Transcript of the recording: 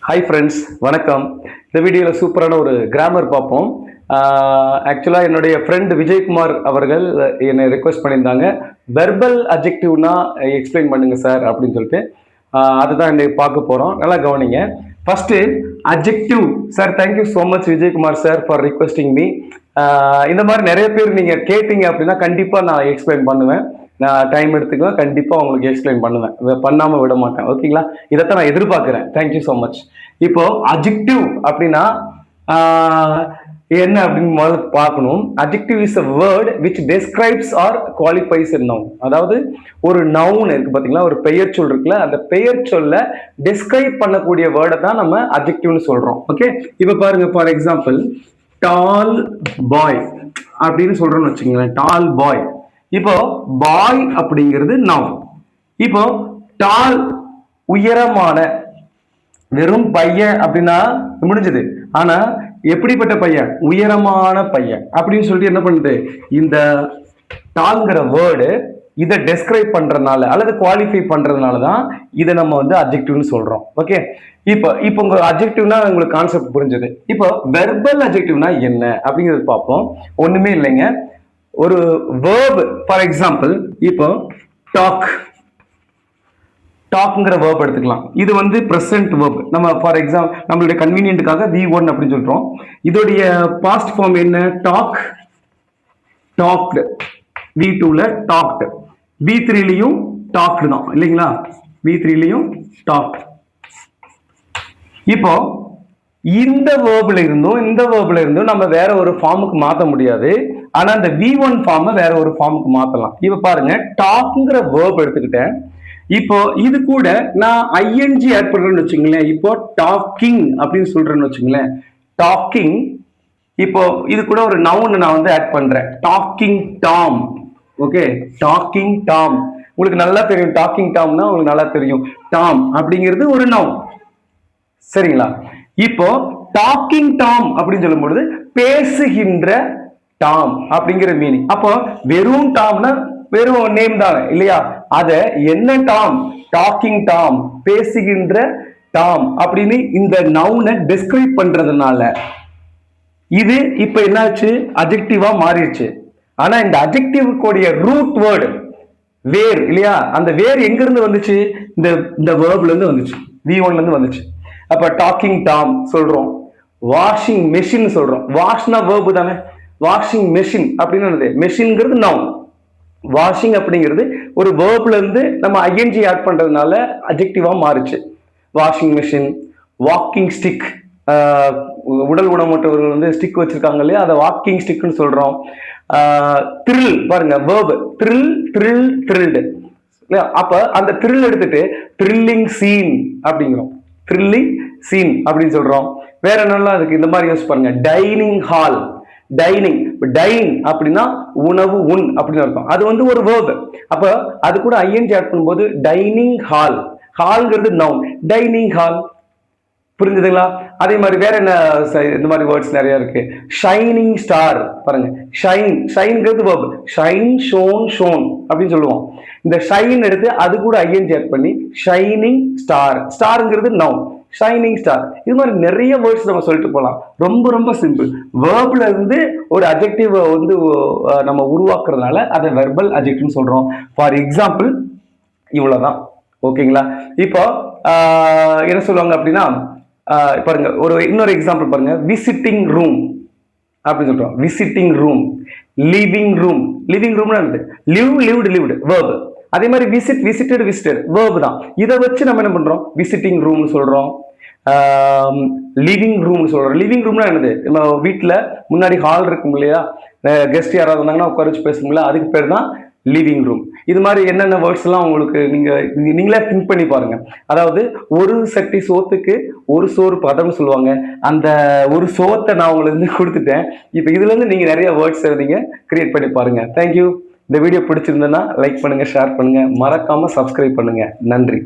Hi friends, வணக்கம். இந்த வீடியோவில் சூப்பரான ஒரு கிராமர் பார்ப்போம். ஆக்சுவலாக என்னுடைய ஃப்ரெண்ட் விஜயகுமார் அவர்கள் என்னை ரெக்வஸ்ட் பண்ணியிருந்தாங்க, வெர்பல் அட்ஜெக்டிவ்னா எக்ஸ்பிளைன் பண்ணுங்க சார் அப்படின்னு சொல்லிட்டு. அதுதான் இன்னைக்கு பார்க்க போகிறோம். நல்லா கவனிங்க. First adjective. Sir, thank you so much Vijayakumar sir for requesting me. இந்த மாதிரி நிறைய பேர் நீங்கள் கேட்டீங்க அப்படின்னா கண்டிப்பாக நான் எக்ஸ்பிளைன் பண்ணுவேன். நான் டைம் எடுத்துக்குவேன், கண்டிப்பாக உங்களுக்கு எக்ஸ்பிளைன் பண்ணுவேன், பண்ணாமல் விட மாட்டேன். ஓகேங்களா? இதைத்தான் நான் எதிர்பார்க்குறேன். Thank you so much. இப்போ அட்ஜெக்டிவ் அப்படின்னா என்ன அப்படின்னு முதல்ல பார்க்கணும். Adjective is a word which describes or qualifies a noun. அதாவது ஒரு நவுன் இருக்கு பார்த்தீங்களா, ஒரு பெயர் சொல் இருக்குல்ல, அந்த பெயர் சொல்ல டெஸ்கிரைப் பண்ணக்கூடிய வேர்டை தான் நம்ம அட்ஜெக்டிவ்னு சொல்றோம். ஓகே, இப்போ பாருங்க, ஃபார் எக்ஸாம்பிள் டால் பாய் அப்படின்னு சொல்றோம்னு வச்சுக்கோங்களேன். டால் பாய். இப்போ பாய் அப்படிங்கிறது நவுன். இப்போ டால் உயரமான, வெறும் பையன் அப்படின்னா முடிஞ்சது. ஆனா எப்படிப்பட்ட பையன்? உயரமான பையன் அப்படின்னு சொல்லிட்டு என்ன பண்ணுது, இந்த டால்ங்கிற வேர்டு இதை டெஸ்கிரைப் பண்றதுனால அல்லது குவாலிஃபை பண்றதுனால தான் இதை நம்ம வந்து அட்ஜெக்டிவ்னு சொல்றோம். ஓகே, இப்போ உங்க அட்ஜெக்டிவ்னா உங்களுக்கு கான்செப்ட் புரிஞ்சது. இப்போ வெர்பல் அட்ஜெக்டிவ்னா என்ன அப்படிங்கிறது பார்ப்போம். ஒண்ணுமே இல்லைங்க, ஒரு வேர்ப். ஃபார் எக்ஸாம்பிள் இப்போ டாக், டாக்ங்கிற வேர்ப் எடுத்துக்கலாம். இது வந்து பிரசன்ட் வேர்ப். நம்ம ஃபார் எக்ஸாம்பிள் நம்மளுடைய கன்வீனியன்ட்டுக்காக V1 அப்படின்னு சொல்றோம். இதோடைய பாஸ்ட் ஃபார்ம் என்ன? Talk, talked. V2ல டாக்டு, V3லயும் டாக்டு தான் இல்லைங்களா? V3லயும் டாக். இப்போ இந்த வேர்ப்ல இருந்தும் நம்ம வேற ஒரு ஃபார்முக்கு மாற்ற முடியாது. ஆனா இந்த V1 ஃபார்மை வேற ஒரு ஃபார்முக்கு மாத்தலாம். இப்ப பாருங்க, டாக்ங்கிற வேர்ப் எடுத்துக்கிட்டேன். இப்போ இது கூட நான் ஐஎன்ஜி ஆட் பண்றேன்னு வச்சுங்களேன். இப்போ டாக்கிங் அப்படின்னு சொல்றேன்னு வச்சுங்களேன். டாக்கிங். இப்போ இது கூட ஒரு நவுன் நான் வந்து ஆட் பண்றேன், docking Tom. Okay, docking Tom. உங்களுக்கு நல்லா தெரியும், டாக்கிங் டாம்னா உங்களுக்கு நல்லா தெரியும். டாம் அப்படிங்கிறது ஒரு நவுன், சரிங்களா? இப்போ டாக்கிங் டாம் அப்படின்னு சொல்லும் பொழுது பேசுகின்ற டாம் அப்படிங்கிற மீனிங். அப்போ வெறும் டாம்னா வெறும் நேம் தான் இல்லையா? அத என்ன டாம்? டாக்கிங் டாம், பேசுகின்ற டாம் அப்படின்னு இந்த நவுனை டெஸ்கிரைப் பண்றதுனால இது இப்ப என்னாச்சு, அட்ஜெக்டிவா மாறிடுச்சு. ஆனா இந்த அட்ஜெக்டிவ்க்குடைய ரூட் வேர்டு வேர் இல்லையா? அந்த வேர் எங்க இருந்து வந்துச்சு? இந்த வேர்ப்ல இருந்து வந்துச்சு, V1ல இருந்து வந்துச்சு. அப்ப டாக்கிங் டாம் சொல்றோம். வாஷிங் மெஷின் சொல்றோம். வாஷ்னா வேர்பு தானே. வாஷிங் மெஷின் அப்படின்னு மெஷின்ங்கிறது நவுன். வாஷிங் அப்படிங்கிறது ஒரு வேர்ப்ல இருந்து நம்ம ஐஎன்ஜி ஆட் பண்றதுனால அட்ஜெக்டிவா மாறுச்சு. Washing machine. வாக்கிங் ஸ்டிக், உடல் ஊனமுற்றவர்கள் வந்து ஸ்டிக் வச்சிருக்காங்க இல்லையா, அதை வாக்கிங் ஸ்டிக்னு சொல்றோம். த்ரில் பாருங்க, வேர்ப் த்ரில், த்ரில், த்ரில்டு. அப்ப அந்த த்ரில் எடுத்துட்டு த்ரில்லிங் சீன் அப்படிங்கிறோம். த்ரில்லிங் சீன் அப்படின்னு சொல்றோம். வேற என்னெல்லாம் இருக்கு இந்த மாதிரி யூஸ் பாருங்க. Dining hall, dining. டைன் அப்படின்னா உணவு, உண் அப்படின்னு அர்த்தம். அது வந்து ஒரு வேர்ப். அப்ப அது கூட ஐஎன்ஜி ஆட் பண்ணும்போது டைனிங் ஹால். ஹால்ங்கிறது நவுன், டைனிங் ஹால். புரிஞ்சுதுங்களா? அதே மாதிரி வேற என்ன இந்த மாதிரி வேர்ட்ஸ் நிறைய இருக்கு. ஷைனிங் ஸ்டார் பாருங்க. ஷைன், ஷைன்ங்கிறது வேர்ப். ஷைன், ஷோன், ஷோன் அப்படின்னு சொல்லுவோம். இந்த ஷைன் எடுத்து அது கூட ஐஎன்ஜி ஆட் பண்ணி ஷைனிங் ஸ்டார். ஸ்டார்ங்கிறது நவுன், ஷைனிங் ஸ்டார். இது மாதிரி நிறைய வேர்ட்ஸ் நம்ம சொல்லிட்டு போகலாம். ரொம்ப ரொம்ப சிம்பிள். வேர்ப்ல இருந்து ஒரு அட்ஜெக்டிவ் வந்து நம்ம உருவாக்குறதுனால அதை வெர்பல் அட்ஜெக்டிவ்னு சொல்றோம். ஃபார் எக்ஸாம்பிள் இவ்வளவுதான். ஓகேங்களா? இப்போ என்ன சொல்லுவாங்க அப்படின்னா, பாருங்க, இன்னொரு எக்ஸாம்பிள் பாருங்க. விசிட்டிங் ரூம் அப்படின்னு சொல்றோம். Visiting room. Living room. Living ரூம்னா என்னது? Live, lived, lived verb. அதே மாதிரி விசிட், விசிட்டட், விசிட்டட் வேர்ப் தான். இதை வச்சு நம்ம என்ன பண்றோம்? விசிட்டிங் ரூம்னு சொல்றோம், லிவிங் ரூம்னு சொல்றோம். லிவிங் ரூம்னா என்னது? நம்ம வீட்டுல முன்னாடி ஹால் இருக்கும் இல்லையா, கெஸ்ட் யாராவது வந்தாங்கன்னா உட்கார வச்சு பேசுங்களா, அதுக்கு பேர் தான் லிவிங் ரூம். இது மாதிரி என்னென்ன வேர்ட்ஸ் எல்லாம் உங்களுக்கு நீங்களே திங்க் பண்ணி பாருங்க. அதாவது ஒரு சட்டி சோத்துக்கு ஒரு சோறு பதம்னு சொல்லுவாங்க. அந்த ஒரு சோத்தை நான் உங்களுக்கு கொடுத்துட்டேன். இப்போ இதுல இருந்து நீங்க நிறைய வேர்ட்ஸ் நீங்க கிரியேட் பண்ணி பாருங்க. தேங்க்யூ. இந்த வீடியோ பிடிச்சிருந்ததுன்னா லைக் பண்ணுங்க, ஷேர் பண்ணுங்க, மறக்காம சப்ஸ்கிரைப் பண்ணுங்க. நன்றி.